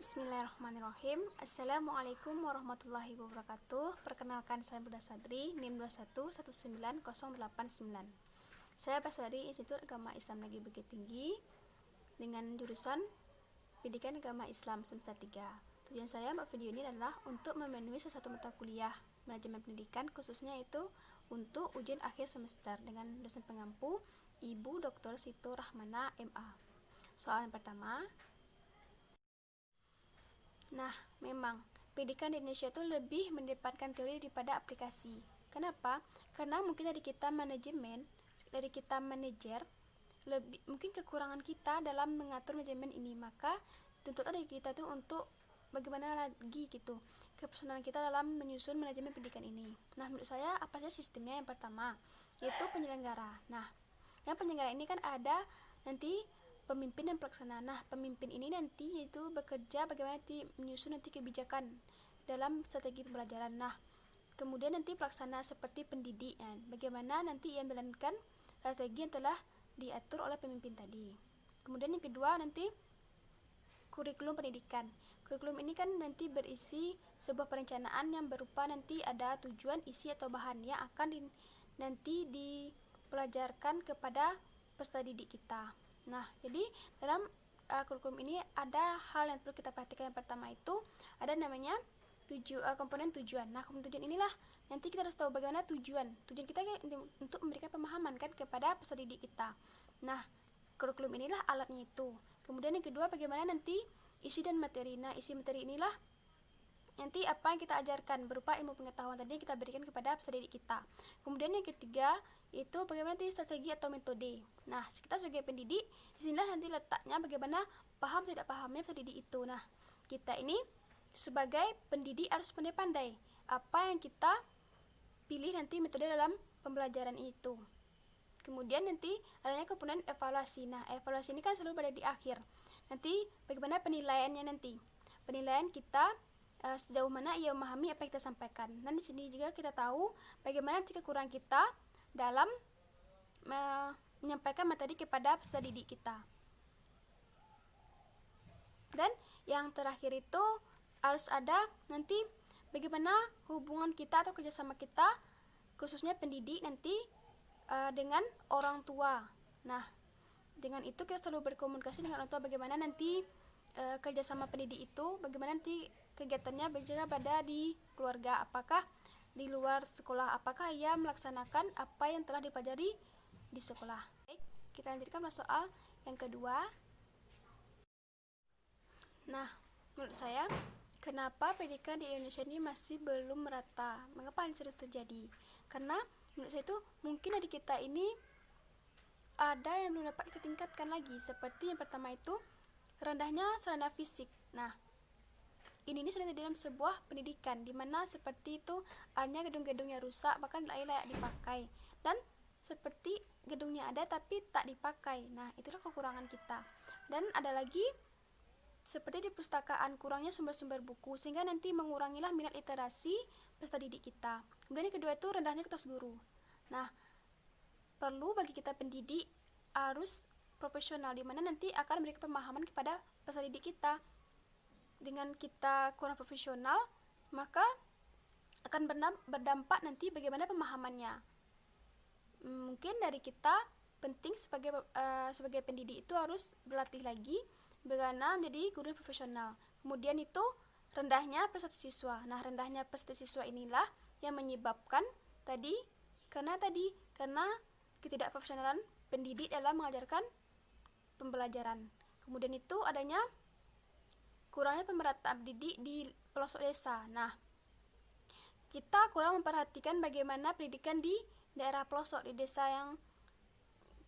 Bismillahirrahmanirrahim. Assalamualaikum warahmatullahi wabarakatuh. Perkenalkan, saya Buda Sadri, NIM 21190889. Saya berasal dari Institut Agama Islam Negeri Bukit Tinggi dengan jurusan Pendidikan Agama Islam semester 3. Tujuan saya buat video ini adalah untuk memenuhi salah satu mata kuliah manajemen pendidikan, khususnya itu untuk ujian akhir semester dengan dosen pengampu Ibu Dr. Sito Rahmana MA. Soal yang pertama. Nah, memang pendidikan di Indonesia itu lebih mengedepankan teori daripada aplikasi. Kenapa? Karena mungkin dari kita manajer, mungkin kekurangan kita dalam mengatur manajemen ini. Maka tuntutan dari kita tuh untuk bagaimana lagi gitu keprofesionalan kita dalam menyusun manajemen pendidikan ini. Nah, menurut saya apa sih sistemnya? Yang pertama yaitu penyelenggara. Nah, yang penyelenggara ini kan ada nanti pemimpin dan pelaksana. Nah, pemimpin ini nanti yaitu bekerja bagaimana nanti menyusun nanti kebijakan dalam strategi pembelajaran. Nah, kemudian nanti pelaksana seperti pendidik, bagaimana nanti ia menjalankan strategi yang telah diatur oleh pemimpin tadi. Kemudian yang kedua nanti kurikulum pendidikan. Kurikulum ini kan nanti berisi sebuah perencanaan yang berupa nanti ada tujuan, isi atau bahan yang akan nanti dipelajarkan kepada peserta didik kita. Nah, jadi dalam kurikulum ini ada hal yang perlu kita perhatikan. Yang pertama itu ada namanya komponen tujuan. Nah, komponen tujuan inilah nanti kita harus tahu bagaimana tujuan kita untuk memberikan pemahaman kan kepada peserta didik kita. Nah, kurikulum inilah alatnya itu. Kemudian yang kedua bagaimana nanti isi dan materi. Nah, isi materi inilah nanti apa yang kita ajarkan berupa ilmu pengetahuan tadi kita berikan kepada peserta didik kita. Kemudian yang ketiga itu bagaimana nanti strategi atau metode. Nah, kita sebagai pendidik disinilah nanti letaknya bagaimana paham tidak pahamnya peserta didik itu. Nah, kita ini sebagai pendidik harus pandai-pandai apa yang kita pilih nanti metode dalam pembelajaran itu. Kemudian nanti adanya komponen evaluasi. Nah, evaluasi ini kan selalu berada di akhir. Nanti bagaimana penilaiannya nanti. Penilaian kita sejauh mana ia memahami apa yang kita sampaikan. Dan di sini juga kita tahu bagaimana nanti kekurangan kita dalam menyampaikan materi kepada peserta didik kita. Dan yang terakhir itu harus ada nanti bagaimana hubungan kita atau kerjasama kita khususnya pendidik nanti dengan orang tua. Nah, dengan itu kita selalu berkomunikasi dengan orang tua bagaimana nanti kerjasama pendidik itu, bagaimana nanti kegiatannya berjalan pada di keluarga, apakah di luar sekolah, apakah ia melaksanakan apa yang telah dipelajari di sekolah. Baik, kita lanjutkan pada soal yang kedua. Nah, menurut saya kenapa pendidikan di Indonesia ini masih belum merata? Mengapa ini terus terjadi? Karena menurut saya itu mungkin dari kita ini ada yang belum dapat kita tingkatkan lagi. Seperti yang pertama itu rendahnya sarana fisik. Nah, ini sedang dalam sebuah pendidikan di mana seperti itu adanya gedung-gedung yang rusak bahkan tidak layak dipakai, dan seperti gedungnya ada tapi tak dipakai. Nah, itulah kekurangan kita. Dan ada lagi seperti di perpustakaan kurangnya sumber-sumber buku sehingga nanti mengurangilah minat literasi peserta didik kita. Kemudian yang kedua itu rendahnya kualitas guru. Nah, perlu bagi kita pendidik harus profesional di mana nanti akan memberikan pemahaman kepada peserta didik kita. Dengan kita kurang profesional, maka akan berdampak nanti bagaimana pemahamannya. Mungkin dari kita penting sebagai pendidik itu harus berlatih lagi bagaimana menjadi guru profesional. Kemudian itu rendahnya prestasi siswa. Nah, rendahnya prestasi siswa inilah yang menyebabkan karena ketidakprofesionalan pendidik dalam mengajarkan pembelajaran. Kemudian itu adanya kurangnya pemerataan didik di pelosok desa. Nah, kita kurang memperhatikan bagaimana pendidikan di daerah pelosok, di desa yang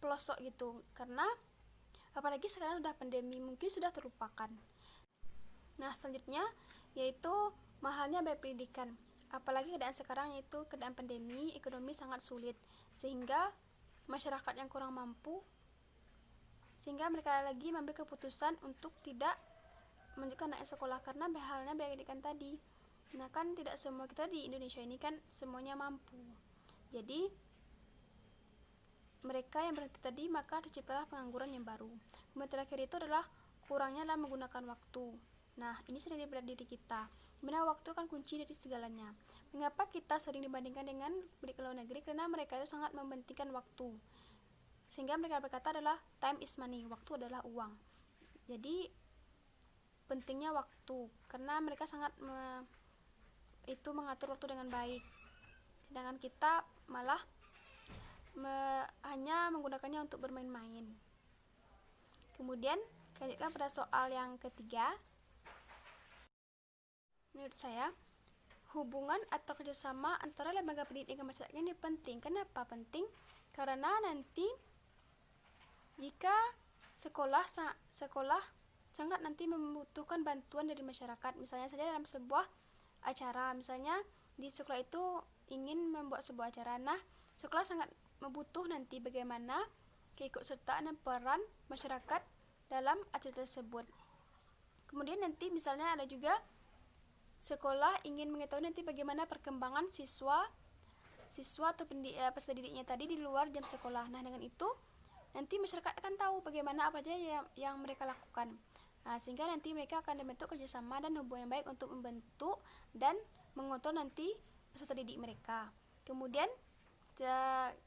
pelosok gitu. Karena apalagi sekarang sudah pandemi, mungkin sudah terlupakan. Nah, selanjutnya yaitu mahalnya biaya pendidikan. Apalagi keadaan sekarang yaitu keadaan pandemi, ekonomi sangat sulit sehingga masyarakat yang kurang mampu sehingga mereka lagi mengambil keputusan untuk tidak melanjutkan naik sekolah karena halnya biaya pendidikan tadi. Nah, kan tidak semua kita di Indonesia ini kan semuanya mampu. Jadi mereka yang berhenti tadi maka terciptalah pengangguran yang baru. Kemudian terakhir itu adalah kurangnya dalam menggunakan waktu. Nah, ini sudah pada diri kita, dimana waktu kan kunci dari segalanya. Mengapa kita sering dibandingkan dengan pendidik luar negeri? Karena mereka itu sangat mementingkan waktu, sehingga mereka berkata adalah time is money, waktu adalah uang. Jadi pentingnya waktu, karena mereka sangat mengatur waktu dengan baik, sedangkan kita malah hanya menggunakannya untuk bermain-main. Kemudian lanjutkan pada soal yang ketiga. Menurut saya, hubungan atau kerjasama antara lembaga pendidikan dan masyarakat ini penting. Kenapa penting? Karena nanti jika sekolah sangat nanti membutuhkan bantuan dari masyarakat, misalnya saja dalam sebuah acara, misalnya di sekolah itu ingin membuat sebuah acara, nah sekolah sangat membutuh nanti bagaimana keikutsertaan dan peran masyarakat dalam acara tersebut. Kemudian nanti misalnya ada juga sekolah ingin mengetahui nanti bagaimana perkembangan siswa atau peserta didiknya tadi di luar jam sekolah. Nah, dengan itu nanti masyarakat akan tahu bagaimana apa saja yang mereka lakukan. Nah, sehingga nanti mereka akan membentuk kerjasama dan hubungan yang baik untuk membentuk dan mengontrol nanti peserta didik mereka. Kemudian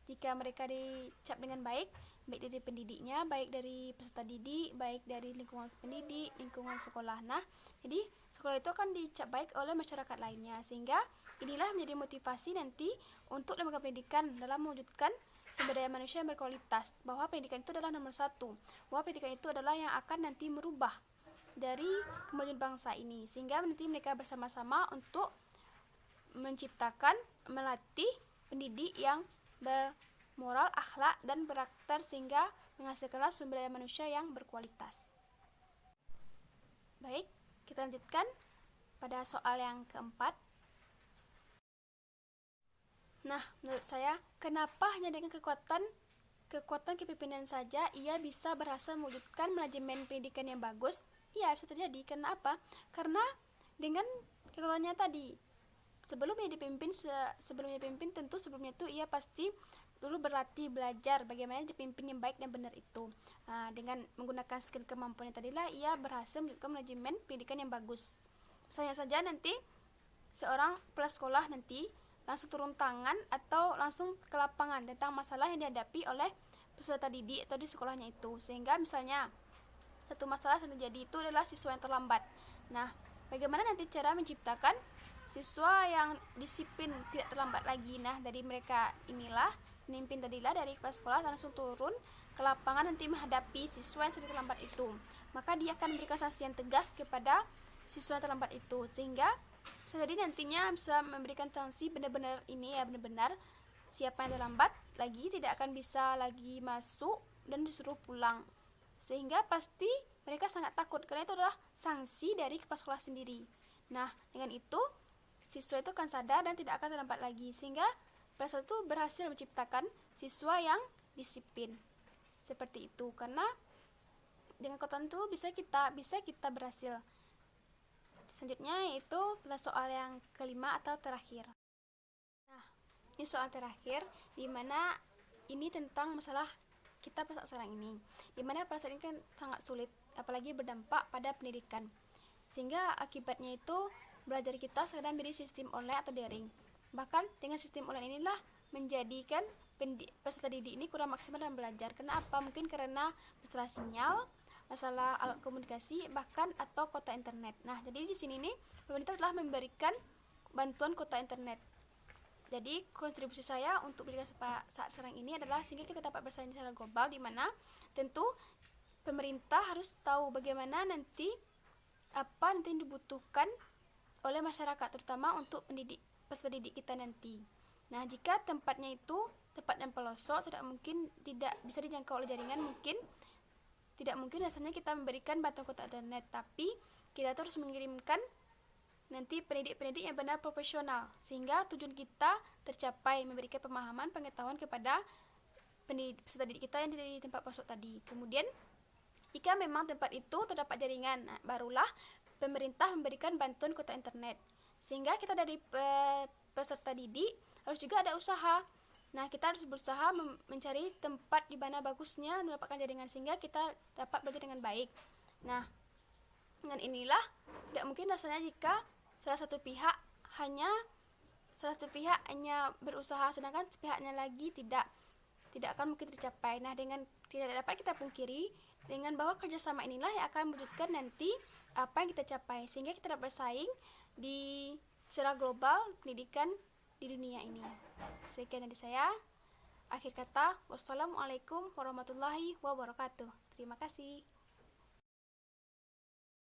jika mereka dicap dengan baik dari pendidiknya, baik dari peserta didik, baik dari lingkungan pendidik, lingkungan sekolah. Nah, jadi sekolah itu akan dicap baik oleh masyarakat lainnya, sehingga inilah menjadi motivasi nanti untuk lembaga pendidikan dalam mewujudkan sumber daya manusia yang berkualitas, bahwa pendidikan itu adalah nomor satu, bahwa pendidikan itu adalah yang akan nanti merubah dari kemajuan bangsa ini, sehingga nanti mereka bersama-sama untuk menciptakan, melatih pendidik yang bermoral, akhlak, dan berakhlak, sehingga menghasilkanlah sumber daya manusia yang berkualitas. Baik, kita lanjutkan pada soal yang keempat. Nah, menurut saya, kenapa hanya dengan kekuatan kepemimpinan saja ia bisa berhasil mewujudkan manajemen pendidikan yang bagus? Iya, bisa terjadi. Karena apa? Karena dengan kekuatannya tadi, sebelumnya dipimpin tentu sebelumnya itu ia pasti dulu berlatih, belajar bagaimana dipimpin yang baik dan benar itu. Nah, dengan menggunakan skill kemampuannya tadilah ia berhasil mewujudkan manajemen pendidikan yang bagus. Misalnya saja nanti seorang kepala sekolah nanti langsung turun tangan atau langsung ke lapangan tentang masalah yang dihadapi oleh peserta didik atau di sekolahnya itu, sehingga misalnya satu masalah yang terjadi itu adalah siswa yang terlambat. Nah, bagaimana nanti cara menciptakan siswa yang disiplin tidak terlambat lagi? Nah, dari mereka inilah pemimpin tadilah dari kepala sekolah langsung turun ke lapangan nanti menghadapi siswa yang sedang terlambat itu, maka dia akan memberikan sanksi yang tegas kepada siswa yang terlambat itu, sehingga bisa jadi nantinya bisa memberikan sanksi benar-benar siapa yang terlambat lagi tidak akan bisa lagi masuk dan disuruh pulang, sehingga pasti mereka sangat takut karena itu adalah sanksi dari kepala sekolah sendiri. Nah, dengan itu siswa itu akan sadar dan tidak akan terlambat lagi, sehingga kepala sekolah itu berhasil menciptakan siswa yang disiplin seperti itu. Karena dengan kekuatan itu bisa kita berhasil. Selanjutnya yaitu pada soal yang kelima atau terakhir. Nah, ini soal terakhir, dimana ini tentang masalah kita pada saat sekarang ini, dimana pada saat ini kan sangat sulit, apalagi berdampak pada pendidikan, sehingga akibatnya itu belajar kita sekarang menjadi sistem online atau daring. Bahkan dengan sistem online inilah menjadikan peserta didik ini kurang maksimal dalam belajar. Karena apa? Mungkin karena masalah sinyal, masalah alat komunikasi, bahkan atau kuota internet. Nah, jadi di sini nih pemerintah telah memberikan bantuan kuota internet. Jadi kontribusi saya untuk pendidikan saat sekarang ini adalah sehingga kita dapat bersaing secara global, di mana tentu pemerintah harus tahu bagaimana nanti apa nanti yang dibutuhkan oleh masyarakat, terutama untuk peserta didik kita nanti. Nah, jika tempatnya itu tempat yang pelosok, tidak bisa dijangkau oleh jaringan, tidak mungkin rasanya kita memberikan bantuan kuota internet, tapi kita terus mengirimkan nanti pendidik-pendidik yang benar profesional, sehingga tujuan kita tercapai, memberikan pemahaman, pengetahuan kepada peserta didik kita yang di tempat pelosok tadi. Kemudian jika memang tempat itu terdapat jaringan, nah, barulah pemerintah memberikan bantuan kuota internet, sehingga kita dari peserta didik harus juga ada usaha. Nah, kita harus berusaha mencari tempat di mana bagusnya mendapatkan jaringan, sehingga kita dapat belajar dengan baik. Nah, Dengan inilah tidak mungkin rasanya jika salah satu pihak hanya berusaha sedangkan pihaknya lagi tidak akan mungkin tercapai. Nah, dengan tidak dapat kita pungkiri dengan bahwa kerjasama inilah yang akan mewujudkan nanti apa yang kita capai, sehingga kita dapat bersaing di secara global pendidikan di dunia ini. Sekian dari saya. Akhir kata, wassalamualaikum warahmatullahi wabarakatuh. Terima kasih.